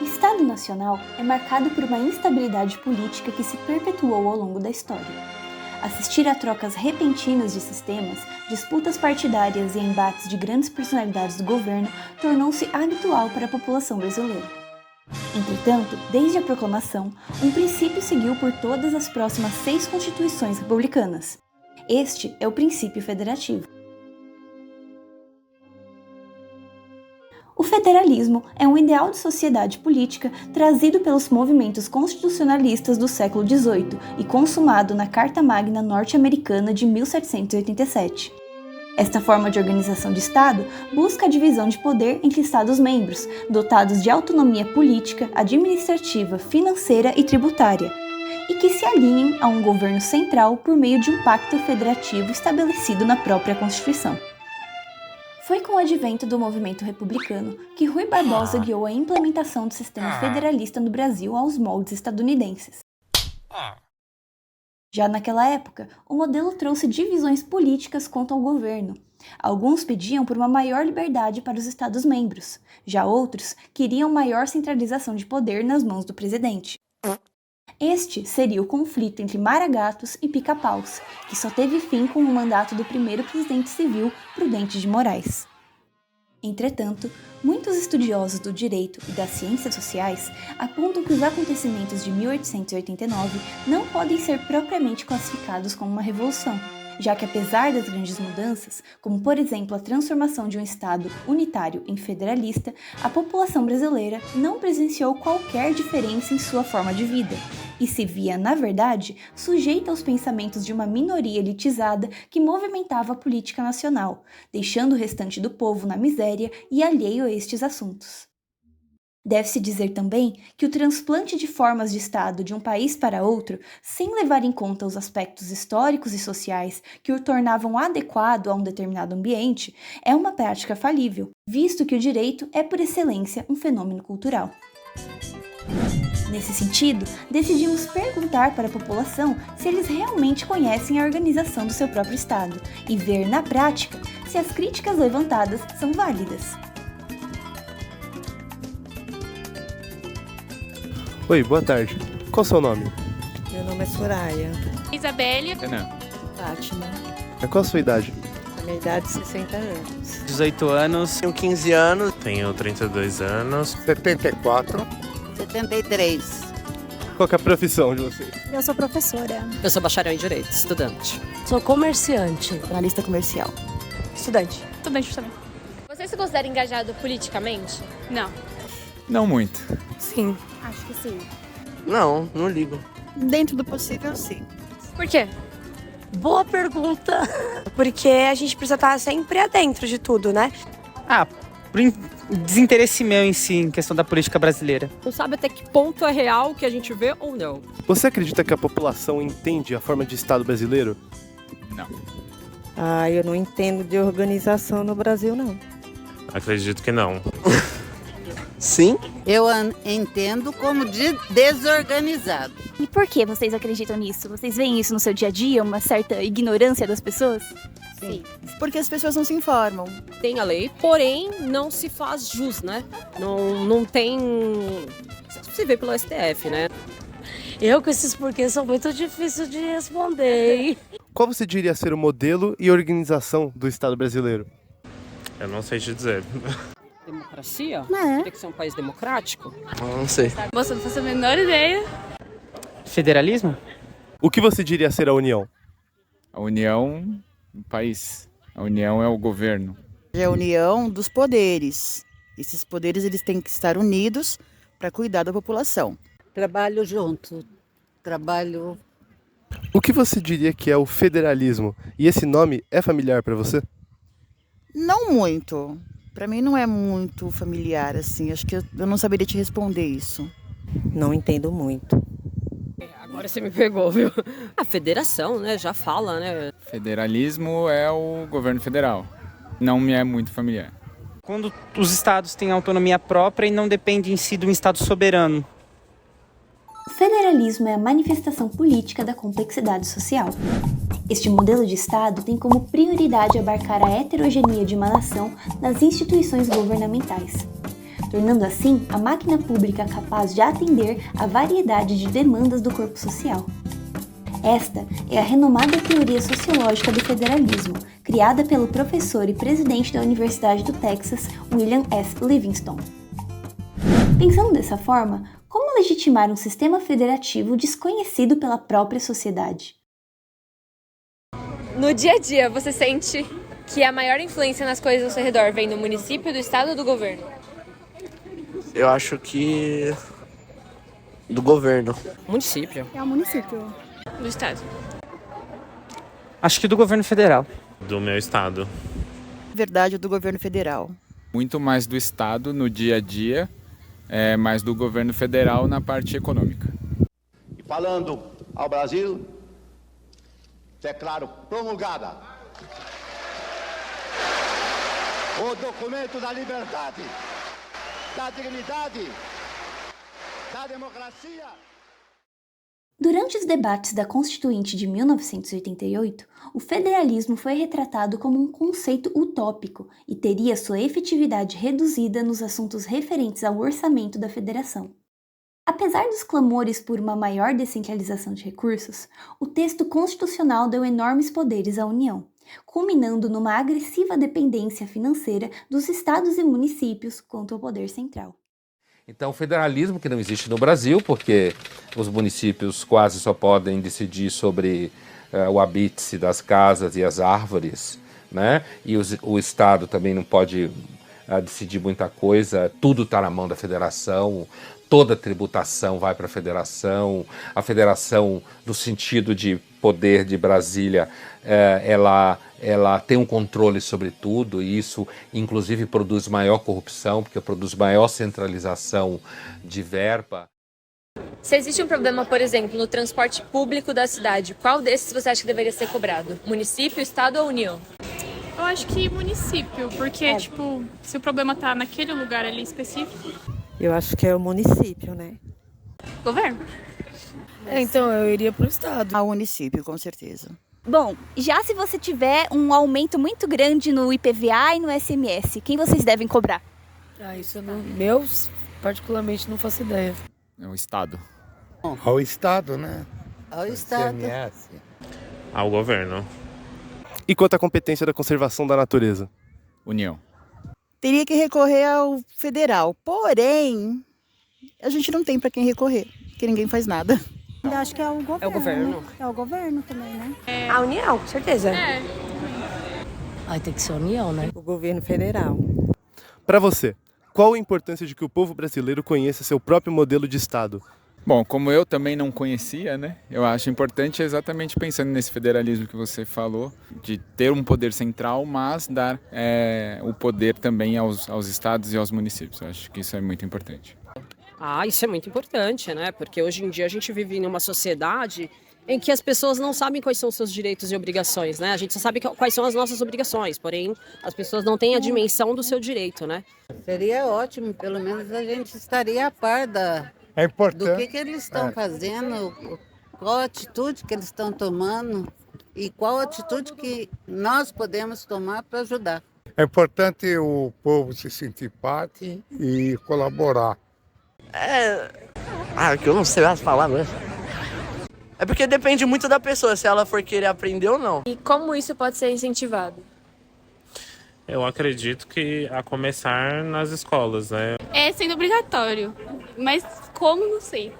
O Estado Nacional é marcado por uma instabilidade política que se perpetuou ao longo da história. Assistir a trocas repentinas de sistemas, disputas partidárias e embates de grandes personalidades do governo tornou-se habitual para a população brasileira. Entretanto, desde a proclamação, um princípio seguiu por todas as próximas 6 constituições republicanas. Este é o princípio federativo. O federalismo é um ideal de sociedade política trazido pelos movimentos constitucionalistas do século XVIII e consumado na Carta Magna norte-americana de 1787. Esta forma de organização de Estado busca a divisão de poder entre Estados-membros, dotados de autonomia política, administrativa, financeira e tributária, e que se alinhem a um governo central por meio de um pacto federativo estabelecido na própria Constituição. Foi com o advento do movimento republicano que Rui Barbosa guiou a implementação do sistema federalista no Brasil aos moldes estadunidenses. Já naquela época, o modelo trouxe divisões políticas quanto ao governo. Alguns pediam por uma maior liberdade para os Estados-membros, já outros queriam maior centralização de poder nas mãos do presidente. Este seria o conflito entre Maragatos e Pica-Paus, que só teve fim com o mandato do primeiro presidente civil, Prudente de Moraes. Entretanto, muitos estudiosos do direito e das ciências sociais apontam que os acontecimentos de 1889 não podem ser propriamente classificados como uma revolução, já que apesar das grandes mudanças, como por exemplo a transformação de um Estado unitário em federalista, a população brasileira não presenciou qualquer diferença em sua forma de vida, e se via, na verdade, sujeita aos pensamentos de uma minoria elitizada que movimentava a política nacional, deixando o restante do povo na miséria e alheio a estes assuntos. Deve-se dizer também que o transplante de formas de Estado de um país para outro, sem levar em conta os aspectos históricos e sociais que o tornavam adequado a um determinado ambiente, é uma prática falível, visto que o direito é, por excelência, um fenômeno cultural. Nesse sentido, decidimos perguntar para a população se eles realmente conhecem a organização do seu próprio Estado e ver, na prática, se as críticas levantadas são válidas. Oi, boa tarde. Qual o seu nome? Meu nome é Soraya. Isabelle. Renan. Fátima. Qual a sua idade? A minha idade é 60 anos. 18 anos. Tenho 15 anos. Tenho 32 anos. 74. 73. Qual que é a profissão de vocês? Eu sou professora. Eu sou bacharel em Direito, estudante. Sou comerciante. Analista comercial. Estudante. Estudante também. Você se considera engajado politicamente? Não. Não muito. Sim. Acho que sim. Não ligo. Dentro do possível, sim. Por quê? Boa pergunta. Porque a gente precisa estar sempre adentro de tudo, né? Por desinteresse meu em si, em questão da política brasileira. Não sabe até que ponto é real o que a gente vê ou não. Você acredita que a população entende a forma de Estado brasileiro? Não. Eu não entendo de organização no Brasil, não. Acredito que não. Sim. Eu entendo como desorganizado. E por que vocês acreditam nisso? Vocês veem isso no seu dia a dia, uma certa ignorância das pessoas? Sim. Porque as pessoas não se informam. Tem a lei, porém não se faz jus, né? Não tem... Se vê pelo STF, né? Eu com esses porquês são muito difíceis de responder, hein? Qual você diria ser o modelo e organização do Estado brasileiro? Eu não sei te dizer. Democracia? É. Tem que ser um país democrático? Não sei. Moça, não faço a menor ideia. Federalismo? O que você diria ser a União? A União, o país. A União é o governo. É a união dos poderes. Esses poderes eles têm que estar unidos para cuidar da população. Trabalho junto. Trabalho... O que você diria que é o federalismo? E esse nome é familiar para você? Não muito. Para mim não é muito familiar, assim. Acho que eu não saberia te responder isso. Não entendo muito. Agora você me pegou, viu? A federação, né? Já fala, né? Federalismo é o governo federal. Não me é muito familiar. Quando os estados têm autonomia própria e não dependem em si de um estado soberano. O federalismo é a manifestação política da complexidade social. Este modelo de Estado tem como prioridade abarcar a heterogeneia de uma nação nas instituições governamentais. tornando assim a máquina pública capaz de atender a variedade de demandas do corpo social. Esta é a renomada teoria sociológica do federalismo, criada pelo professor e presidente da Universidade do Texas, William S. Livingston. Pensando dessa forma, como legitimar um sistema federativo desconhecido pela própria sociedade? No dia a dia, você sente que a maior influência nas coisas ao seu redor vem do município, do estado ou do governo? Eu acho que do governo. Município. É o município. Do estado. Acho que do governo federal. Do meu estado. Verdade, do governo federal. Muito mais do Estado no dia a dia, mais do governo federal na parte econômica. E falando ao Brasil, declaro promulgada o documento da liberdade, da dignidade, da democracia. Durante os debates da Constituinte de 1988, o federalismo foi retratado como um conceito utópico e teria sua efetividade reduzida nos assuntos referentes ao orçamento da federação. Apesar dos clamores por uma maior descentralização de recursos, o texto constitucional deu enormes poderes à União, culminando numa agressiva dependência financeira dos estados e municípios quanto ao poder central. Então, o federalismo que não existe no Brasil, porque os municípios quase só podem decidir sobre o habite das casas e as árvores, né? E o Estado também não pode decidir muita coisa, tudo está na mão da federação, toda a tributação vai para a federação, no sentido de poder de Brasília, ela tem um controle sobre tudo e isso, inclusive, produz maior corrupção, porque produz maior centralização de verba. Se existe um problema, por exemplo, no transporte público da cidade, qual desses você acha que deveria ser cobrado? Município, estado ou União? Eu acho que município, porque, se o problema tá naquele lugar ali específico... Eu acho que é o município, né? Governo. Então, eu iria pro estado. Ao município, com certeza. Bom, já se você tiver um aumento muito grande no IPVA e no SMS, quem vocês devem cobrar? Isso eu não... Meus, particularmente, não faço ideia. É o Estado. Ao Estado, né? Ao estado. Ao governo. E quanto à competência da conservação da natureza? União. Teria que recorrer ao federal, porém, a gente não tem para quem recorrer, porque ninguém faz nada. Eu acho que é o governo. É o governo. É o governo também, né? A União, com certeza. Aí tem que ser a União, né? O governo federal. Para você, qual a importância de que o povo brasileiro conheça seu próprio modelo de Estado? Bom, como eu também não conhecia, né? Eu acho importante exatamente pensando nesse federalismo que você falou, de ter um poder central, mas dar o poder também aos estados e aos municípios. Eu acho que isso é muito importante. Isso é muito importante, né? Porque hoje em dia a gente vive em uma sociedade em que as pessoas não sabem quais são os seus direitos e obrigações, né? A gente só sabe quais são as nossas obrigações, porém as pessoas não têm a dimensão do seu direito, né? Seria ótimo, pelo menos a gente estaria a par do que eles estão fazendo, qual a atitude que eles estão tomando e qual a atitude que nós podemos tomar para ajudar. É importante o povo se sentir parte e colaborar. Que eu não sei as palavras. É porque depende muito da pessoa, se ela for querer aprender ou não. E como isso pode ser incentivado? Eu acredito que a começar nas escolas, né? É sendo obrigatório, mas como, não sei.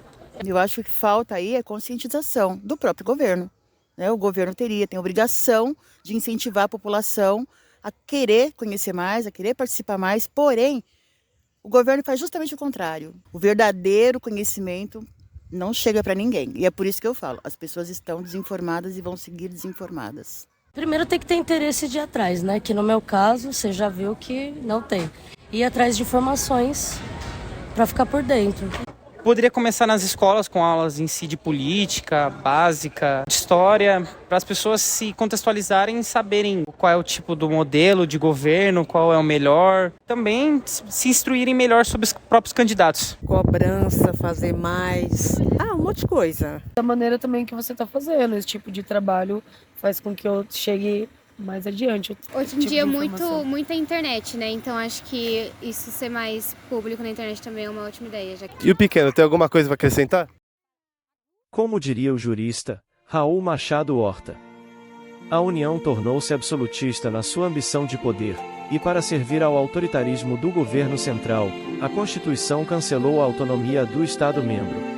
Eu acho que falta aí a conscientização do próprio governo, né? O governo tem a obrigação de incentivar a população a querer conhecer mais, a querer participar mais, porém, o governo faz justamente o contrário. O verdadeiro conhecimento não chega para ninguém. E é por isso que eu falo, as pessoas estão desinformadas e vão seguir desinformadas. Primeiro tem que ter interesse de ir atrás, né? Que no meu caso, você já viu que não tem. Ir atrás de informações para ficar por dentro. Poderia começar nas escolas com aulas em si de política básica, de história, para as pessoas se contextualizarem e saberem qual é o tipo do modelo de governo, qual é o melhor. Também se instruírem melhor sobre os próprios candidatos. Cobrança, fazer mais. Um monte de coisa. Da maneira também que você está fazendo, esse tipo de trabalho faz com que eu chegue mais adiante. Hoje em dia muita internet, né? Então acho que isso ser mais público na internet também é uma ótima ideia. E o pequeno, tem alguma coisa para acrescentar? Como diria o jurista Raul Machado Horta, a União tornou-se absolutista na sua ambição de poder, e para servir ao autoritarismo do governo central, a Constituição cancelou a autonomia do Estado-membro.